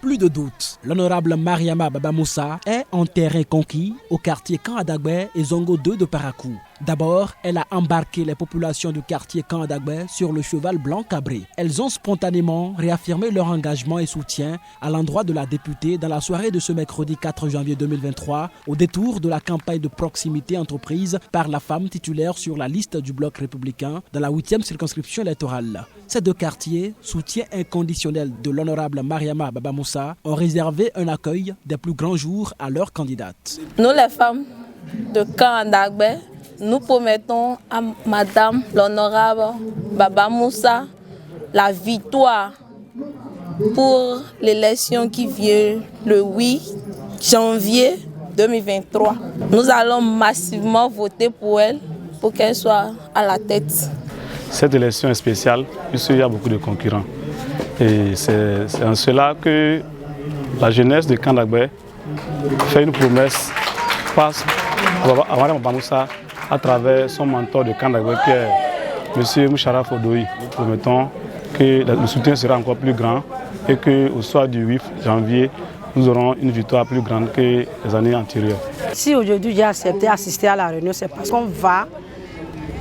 Plus de doute, l'honorable Mariama Baba Moussa est en terrain conquis au quartier Camp Adagbe et Zongo 2 de Parakou. D'abord, elle a embarqué les populations du quartier Camp Adagbe sur le cheval blanc cabré. Elles ont spontanément réaffirmé leur engagement et soutien à l'endroit de la députée dans la soirée de ce mercredi 4 janvier 2023 au détour de la campagne de proximité entreprise par la femme titulaire sur la liste du bloc républicain dans la 8e circonscription électorale. Ces deux quartiers, soutien inconditionnel de l'honorable Mariama Baba Moussa, ont réservé un accueil des plus grands jours à leur candidate. Nous les femmes de Camp Adagbe, nous promettons à Madame l'honorable Baba Moussa la victoire pour l'élection qui vient le 8 janvier 2023. Nous allons massivement voter pour elle, pour qu'elle soit à la tête. Cette élection est spéciale puisqu'il y a beaucoup de concurrents. Et c'est en cela que la jeunesse de Camp Adagbe fait une promesse à Mariama Baba Moussa à travers son mentor de Camp Adagbe qui est M. Mouchara Fodoui. Nous promettons que le soutien sera encore plus grand et qu'au soir du 8 janvier, nous aurons une victoire plus grande que les années antérieures. Si aujourd'hui j'ai accepté d'assister à la réunion, c'est parce qu'on va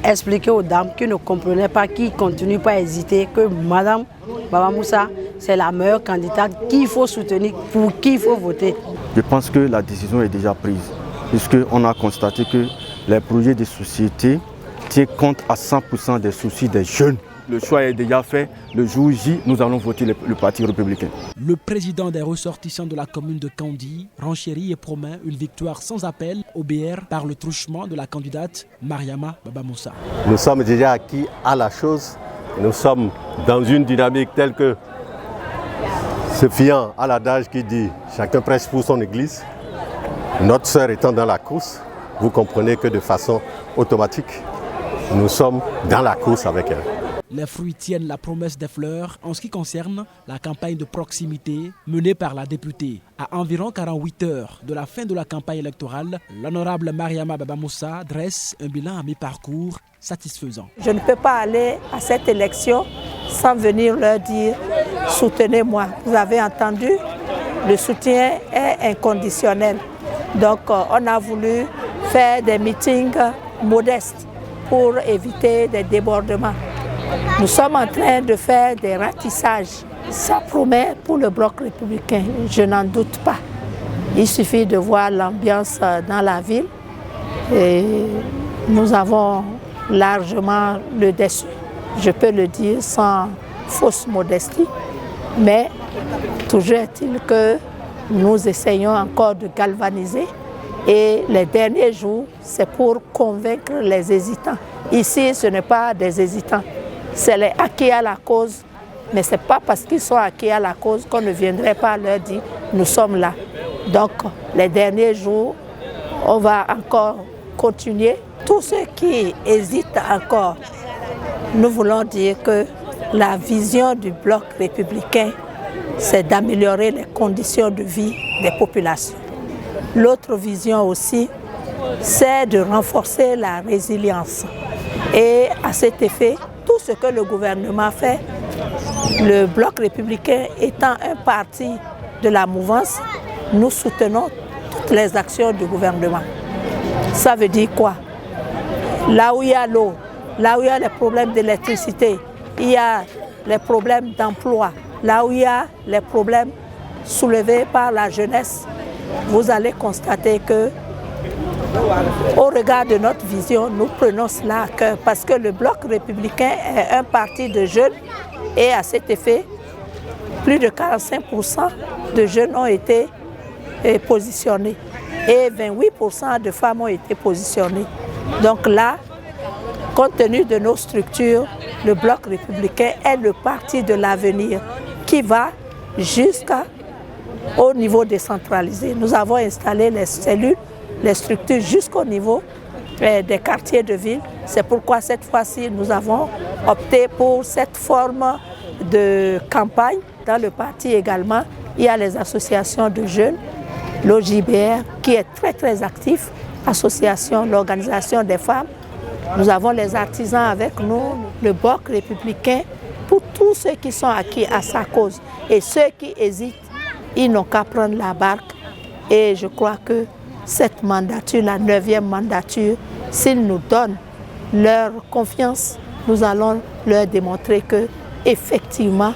expliquer aux dames qui ne comprenaient pas, qui ne continuent pas à hésiter, que Madame Baba Moussa, c'est la meilleure candidate qu'il faut soutenir, pour qui il faut voter. Je pense que la décision est déjà prise, puisqu'on a constaté que les projets de société tiennent compte à 100% des soucis des jeunes. Le choix est déjà fait. Le jour J, nous allons voter le Parti républicain. Le président des ressortissants de la commune de Kandi renchérit et promet une victoire sans appel au BR par le truchement de la candidate Mariama Baba Moussa. Nous sommes déjà acquis à la chose. Nous sommes dans une dynamique telle que, se fiant à l'adage qui dit « chacun prêche pour son église », notre sœur étant dans la course, vous comprenez que de façon automatique, nous sommes dans la course avec elle. Les fruits tiennent la promesse des fleurs en ce qui concerne la campagne de proximité menée par la députée. À environ 48 heures de la fin de la campagne électorale, l'honorable Mariama Baba Moussa dresse un bilan à mi-parcours satisfaisant. Je ne peux pas aller à cette élection sans venir leur dire « soutenez-moi ». Vous avez entendu, le soutien est inconditionnel. Donc on a voulu faire des meetings modestes pour éviter des débordements. Nous sommes en train de faire des ratissages. Ça promet pour le bloc républicain, je n'en doute pas. Il suffit de voir l'ambiance dans la ville et nous avons largement le dessus. Je peux le dire sans fausse modestie, mais toujours est-il que nous essayons encore de galvaniser et les derniers jours, c'est pour convaincre les hésitants. Ici, ce n'est pas des hésitants. C'est les acquis à la cause, mais ce n'est pas parce qu'ils sont acquis à la cause qu'on ne viendrait pas leur dire « nous sommes là ». Donc, les derniers jours, on va encore continuer. Tous ceux qui hésitent encore, nous voulons dire que la vision du bloc républicain, c'est d'améliorer les conditions de vie des populations. L'autre vision aussi, c'est de renforcer la résilience. Et à cet effet, tout ce que le gouvernement fait, le bloc républicain étant un parti de la mouvance, nous soutenons toutes les actions du gouvernement. Ça veut dire quoi? Là où il y a l'eau, là où il y a les problèmes d'électricité, il y a les problèmes d'emploi, là où il y a les problèmes soulevés par la jeunesse, vous allez constater que, au regard de notre vision, nous prenons cela à cœur parce que le bloc républicain est un parti de jeunes et à cet effet, plus de 45% de jeunes ont été positionnés et 28% de femmes ont été positionnées. Donc là, compte tenu de nos structures, le bloc républicain est le parti de l'avenir qui va jusqu'au niveau décentralisé. Nous avons installé les cellules, les structures jusqu'au niveau des quartiers de ville. C'est pourquoi cette fois-ci, nous avons opté pour cette forme de campagne. Dans le parti également, il y a les associations de jeunes, l'OJBR qui est très actif, association, l'organisation des femmes. Nous avons les artisans avec nous, le bloc républicain, pour tous ceux qui sont acquis à sa cause. Et ceux qui hésitent, ils n'ont qu'à prendre la barque. Et je crois que cette mandature, la 9e mandature, s'ils nous donnent leur confiance, nous allons leur démontrer que, effectivement,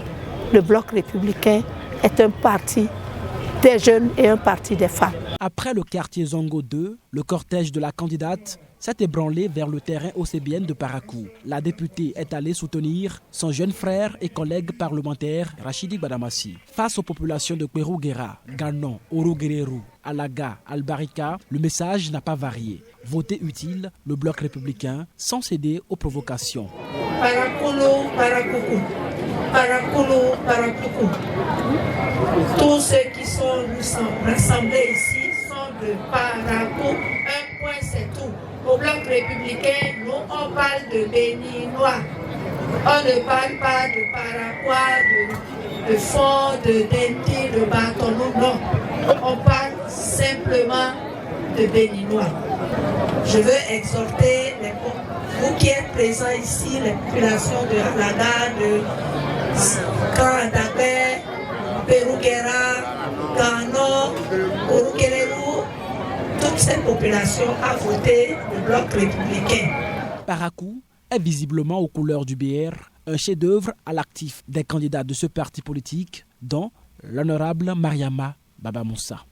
le Bloc républicain est un parti des jeunes et un parti des femmes. Après le quartier Zongo 2, le cortège de la candidate s'est ébranlé vers le terrain océbienne de Parakou. La députée est allée soutenir son jeune frère et collègue parlementaire Rachidi Badamassi. Face aux populations de Kwerouguera, Ganon, Oruguererou, Alaga, Albarika, le message n'a pas varié. Voter utile, le Bloc républicain, sans céder aux provocations. Parakoulou, Parakoukou. Parakoulou, Parakoukou. Tous ceux qui sont rassemblés ici sont de Parakou. Un point, c'est tout. Au Bloc républicain, nous, on parle de Béninois. On ne parle pas de Paraguay, de fond, de Denti, de Bâtonneau, non. On parle simplement de Béninois. Je veux exhorter vous qui êtes présents ici, les populations de Alaga, de Kandabé, Perouguera, Gano, Oruguererou, toute cette population a voté le Bloc républicain. Parakou est visiblement aux couleurs du BR, un chef-d'œuvre à l'actif des candidats de ce parti politique, dont l'honorable Mariama Baba Moussa.